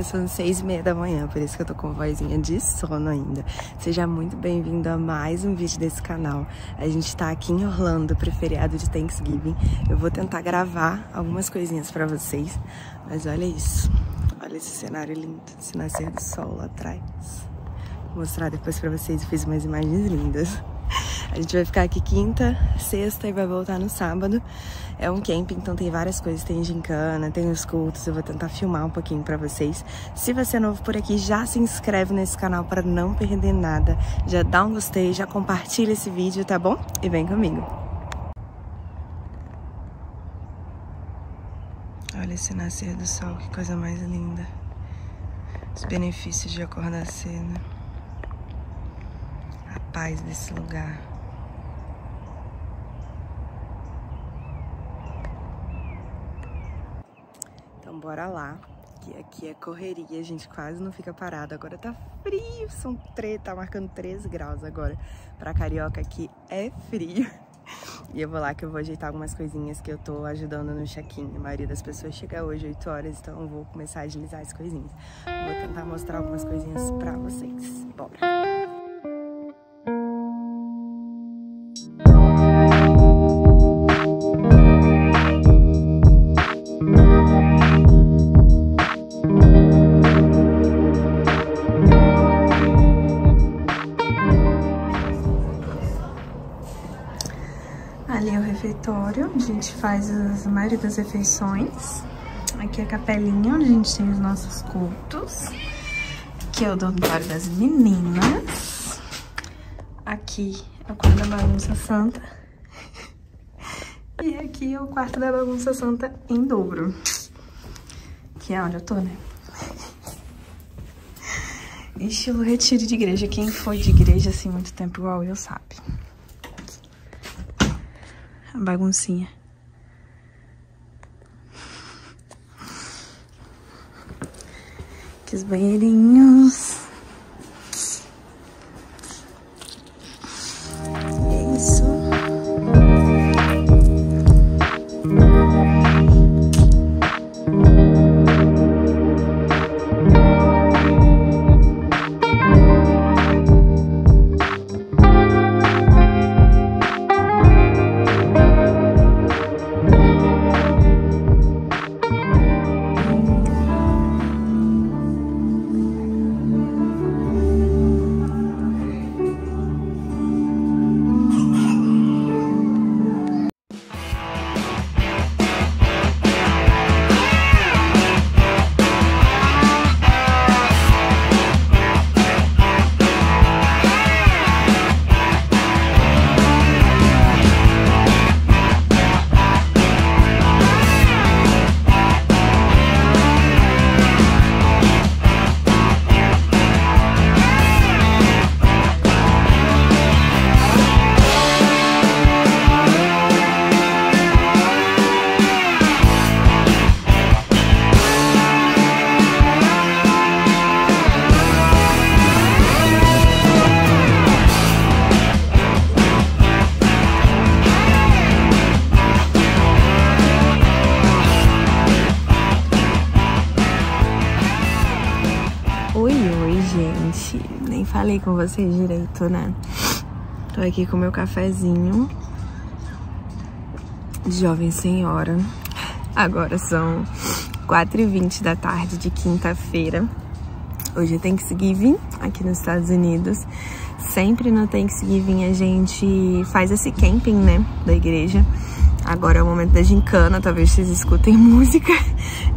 São 6h30 da manhã, por isso que eu tô com vozinha de sono ainda. Seja muito bem-vindo a mais um vídeo desse canal. A gente tá aqui em Orlando pro feriado de Thanksgiving. Eu vou tentar gravar algumas coisinhas pra vocês, mas olha isso. Olha esse cenário lindo, esse nascer do sol lá atrás. Vou mostrar depois pra vocês, eu fiz umas imagens lindas. A gente vai ficar aqui quinta, sexta e vai voltar no sábado. É um camping, então tem várias coisas, tem gincana, tem os cultos, eu vou tentar filmar um pouquinho pra vocês. Se você é novo por aqui, já se inscreve nesse canal para não perder nada. Já dá um gostei, já compartilha esse vídeo, tá bom? E vem comigo. Olha esse nascer do sol, que coisa mais linda. Os benefícios de acordar cedo. A paz desse lugar. Então bora lá, que aqui é correria, a gente quase não fica parado. Agora tá frio, tá marcando 13 graus agora. Pra carioca aqui é frio. E eu vou lá que eu vou ajeitar algumas coisinhas que eu tô ajudando no check-in. A maioria das pessoas chega hoje 8 horas, então eu vou começar a agilizar as coisinhas. Vou tentar mostrar algumas coisinhas pra vocês. Bora! Ali é o refeitório, a gente faz a maioria das refeições. Aqui é a capelinha, onde a gente tem os nossos cultos. Aqui é o dormitório das meninas. Aqui é o quarto da bagunça santa. E aqui é o quarto da bagunça santa em dobro. Que é onde eu tô, né? Estilo retiro de igreja. Quem foi de igreja assim muito tempo igual eu sabe. A baguncinha. Aqui os banheirinhos. É isso. Oi, gente. Nem falei com vocês direito, né? Tô aqui com meu cafezinho de jovem senhora. Agora são 4h20 da tarde de quinta-feira. Hoje é Thanksgiving aqui nos Estados Unidos. Sempre no Thanksgiving a gente faz esse camping, né? Da igreja. Agora é o momento da gincana, talvez vocês escutem música.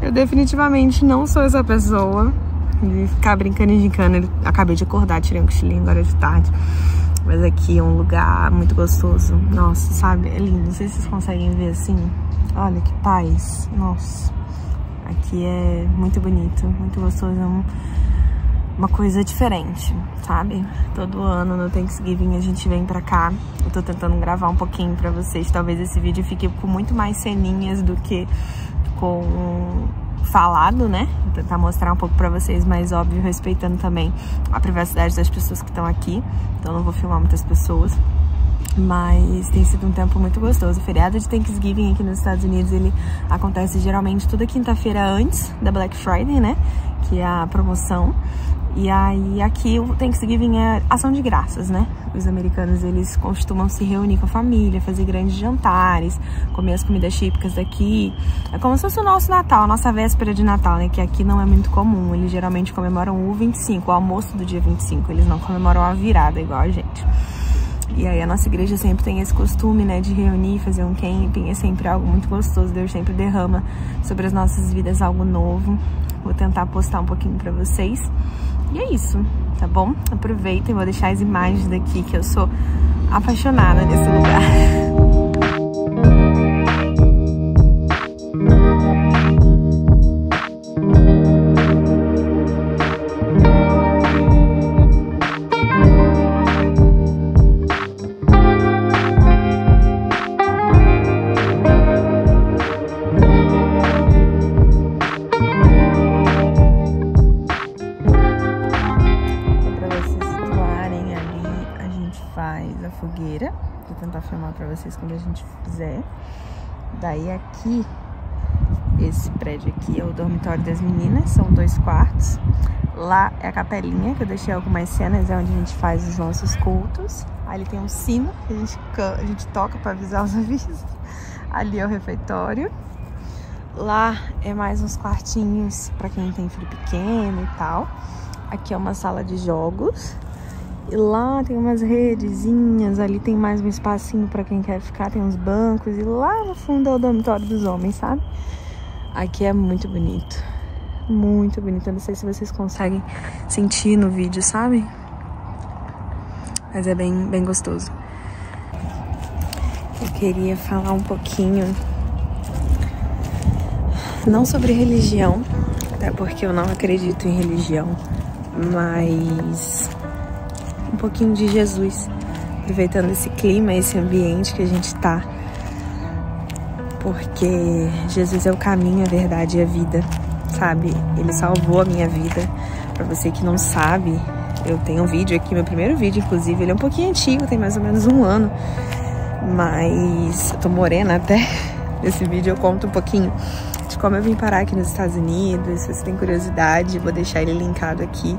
Eu definitivamente não sou essa pessoa de ficar brincando em gincana. Eu acabei de acordar, tirei um cochilinho agora de tarde. Mas aqui é um lugar muito gostoso. Nossa, sabe? É lindo. Não sei se vocês conseguem ver assim. Olha que paz. Nossa. Aqui é muito bonito, muito gostoso. É uma coisa diferente, sabe? Todo ano no Thanksgiving a gente vem pra cá. Eu tô tentando gravar um pouquinho pra vocês. Talvez esse vídeo fique com muito mais ceninhas do que com falado, né? Vou tentar mostrar um pouco pra vocês, mas óbvio, respeitando também a privacidade das pessoas que estão aqui. Então não vou filmar muitas pessoas. Mas tem sido um tempo muito gostoso. O feriado de Thanksgiving aqui nos Estados Unidos, ele acontece geralmente toda quinta-feira antes da Black Friday, né? aqui a promoção. E aí aqui o Thanksgiving é ação de graças, né? Os americanos, eles costumam se reunir com a família, fazer grandes jantares, comer as comidas típicas daqui. É como se fosse o nosso Natal, a nossa véspera de Natal, né? Que aqui não é muito comum. Eles geralmente comemoram o 25, o almoço do dia 25. Eles não comemoram a virada igual a gente. E aí a nossa igreja sempre tem esse costume, né, de reunir, fazer um camping. É sempre algo muito gostoso. Deus sempre derrama sobre as nossas vidas algo novo. Vou tentar postar um pouquinho pra vocês. E é isso, tá bom? Aproveitem, vou deixar as imagens daqui, que eu sou apaixonada nesse lugar. Faz a fogueira, vou tentar filmar pra vocês quando a gente fizer. Daí aqui, esse prédio aqui é o dormitório das meninas, são 2 quartos. Lá é a capelinha, que eu deixei algumas cenas, é onde a gente faz os nossos cultos. Ali tem um sino que a gente toca pra avisar os avisos. Ali é o refeitório. Lá é mais uns quartinhos pra quem tem filho pequeno e tal. Aqui é uma sala de jogos. E lá tem umas redezinhas, ali tem mais um espacinho pra quem quer ficar, tem uns bancos. E lá no fundo é o dormitório dos homens, sabe? Aqui é muito bonito. Muito bonito. Eu não sei se vocês conseguem sentir no vídeo, sabe? Mas é bem gostoso. Eu queria falar um pouquinho, não sobre religião, até porque eu não acredito em religião, mas um pouquinho de Jesus, aproveitando esse clima, esse ambiente que a gente tá, porque Jesus é o caminho, a verdade e a vida, sabe? Ele salvou a minha vida. Pra você que não sabe, eu tenho um vídeo aqui, meu primeiro vídeo, inclusive, ele é um pouquinho antigo, tem mais ou menos 1 ano, mas eu tô morena até. Nesse vídeo eu conto um pouquinho de como eu vim parar aqui nos Estados Unidos. Se você tem curiosidade, vou deixar ele linkado aqui.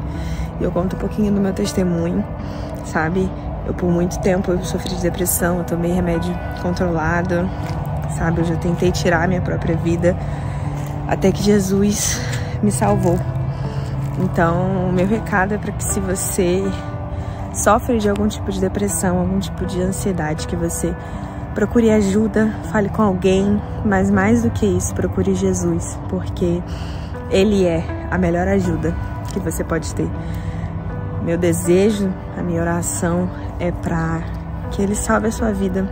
E eu conto um pouquinho do meu testemunho, sabe? Eu, por muito tempo, eu sofri de depressão, eu tomei remédio controlado, sabe? Eu já tentei tirar a minha própria vida, até que Jesus me salvou. Então, o meu recado é para que, se você sofre de algum tipo de depressão, algum tipo de ansiedade, que você procure ajuda, fale com alguém, mas mais do que isso, procure Jesus, porque Ele é a melhor ajuda que você pode ter. Meu desejo, a minha oração é para que Ele salve a sua vida,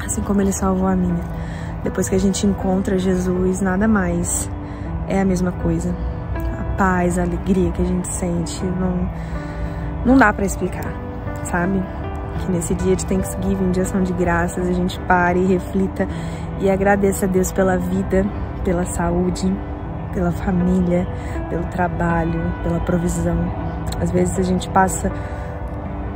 assim como Ele salvou a minha. Depois que a gente encontra Jesus, nada mais é a mesma coisa. A paz, a alegria que a gente sente, não dá para explicar, sabe? Que nesse dia de Thanksgiving, de ação de graças, a gente pare e reflita e agradeça a Deus pela vida, pela saúde, pela família, pelo trabalho, pela provisão. Às vezes a gente passa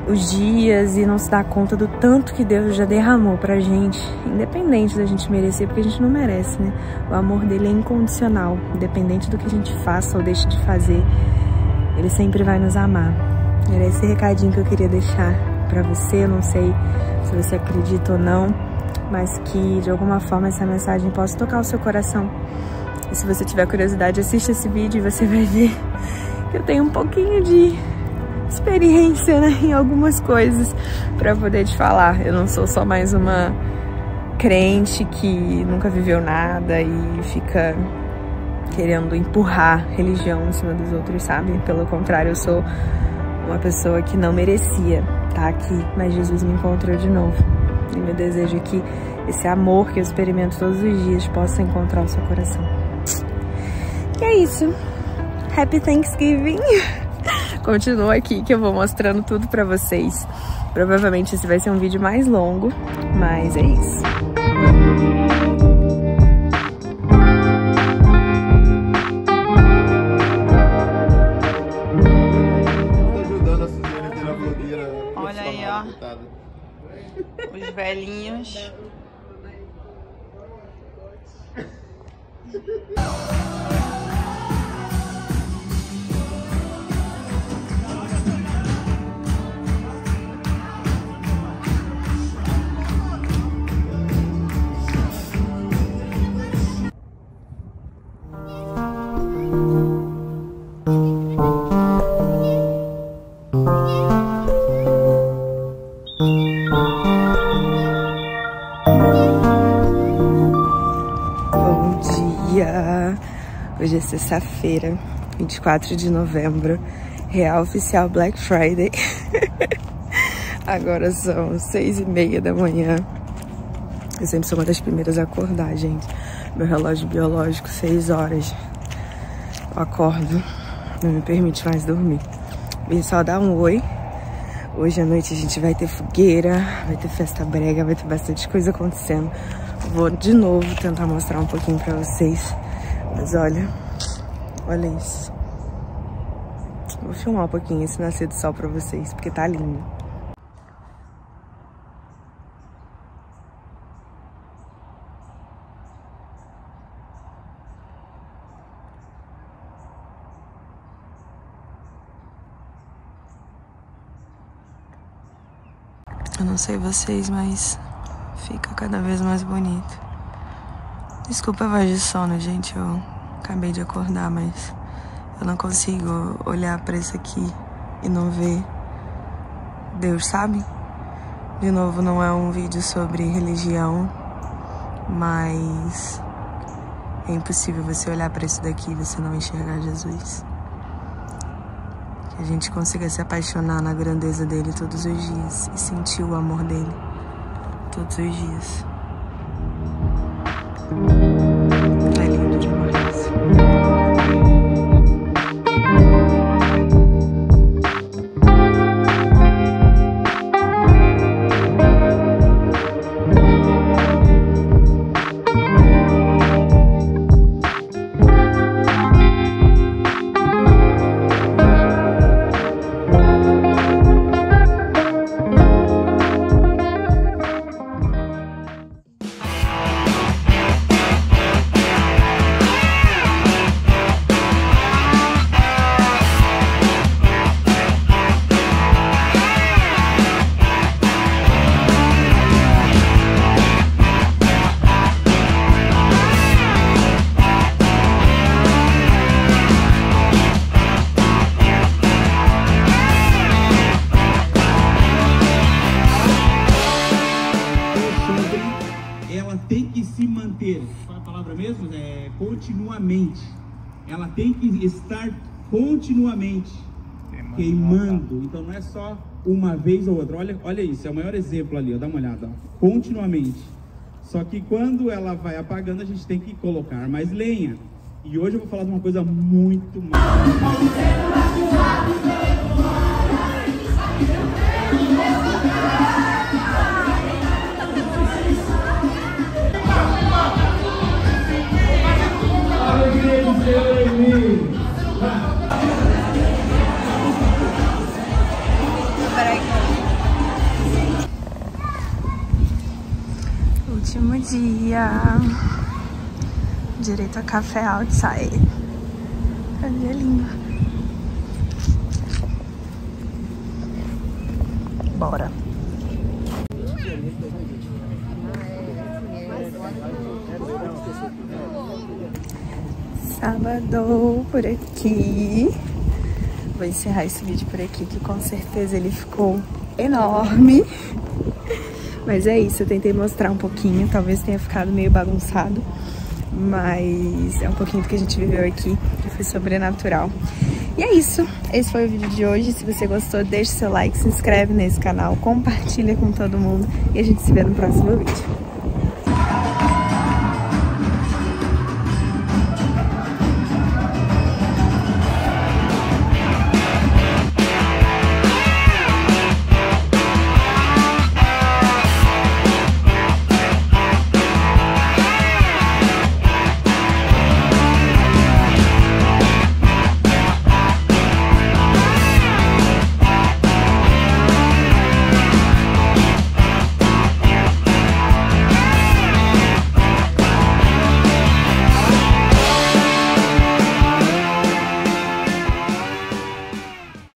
os dias e não se dá conta do tanto que Deus já derramou pra gente, independente da gente merecer, porque a gente não merece, né? O amor dele é incondicional, independente do que a gente faça ou deixe de fazer, Ele sempre vai nos amar. Era esse recadinho que eu queria deixar pra você. Eu não sei se você acredita ou não, mas que de alguma forma essa mensagem possa tocar o seu coração. E se você tiver curiosidade, assista esse vídeo e você vai ver que eu tenho um pouquinho de experiência, né, em algumas coisas pra poder te falar. Eu não sou só mais uma crente que nunca viveu nada e fica querendo empurrar religião em cima dos outros, sabe? Pelo contrário, eu sou uma pessoa que não merecia estar aqui, mas Jesus me encontrou de novo. E meu desejo é que esse amor que eu experimento todos os dias possa encontrar o seu coração. E é isso. Happy Thanksgiving! Continua aqui que eu vou mostrando tudo pra vocês. Provavelmente esse vai ser um vídeo mais longo, mas é isso. Olha aí, ó. Os velhinhos. dia! Hoje é sexta-feira, 24 de novembro, real oficial Black Friday. Agora são 6h30 da manhã. Eu sempre sou uma das primeiras a acordar, gente. Meu relógio biológico, 6 horas. Eu acordo, não me permite mais dormir. Vim só dar um oi. Hoje à noite a gente vai ter fogueira, vai ter festa brega, vai ter bastante coisa acontecendo. Vou de novo tentar mostrar um pouquinho pra vocês. Mas olha isso. Vou filmar um pouquinho esse nascer do sol pra vocês, porque tá lindo. Eu não sei vocês, mas fica cada vez mais bonito. Desculpa a voz de sono, gente. Eu acabei de acordar, mas eu não consigo olhar pra isso aqui e não ver Deus, sabe? De novo, não é um vídeo sobre religião, mas é impossível você olhar pra isso daqui e você não enxergar Jesus. Que a gente consiga se apaixonar na grandeza dele todos os dias e sentir o amor dele todos os dias. É lindo demais. Tem que se manter, qual é a palavra mesmo? Continuamente. Ela tem que estar continuamente queimando. Então não é só uma vez ou outra. Olha isso, é o maior exemplo ali, ó, dá uma olhada, ó. Continuamente. Só que quando ela vai apagando, a gente tem que colocar mais lenha. E hoje eu vou falar de uma coisa muito mais. Último dia. Direito a café outside. Cadê a língua? Bora. Sábado por aqui. Vou encerrar esse vídeo por aqui, que com certeza ele ficou enorme. Mas é isso, eu tentei mostrar um pouquinho, talvez tenha ficado meio bagunçado, mas é um pouquinho do que a gente viveu aqui, que foi sobrenatural. E é isso, esse foi o vídeo de hoje. Se você gostou, deixe seu like, se inscreve nesse canal, compartilha com todo mundo e a gente se vê no próximo vídeo.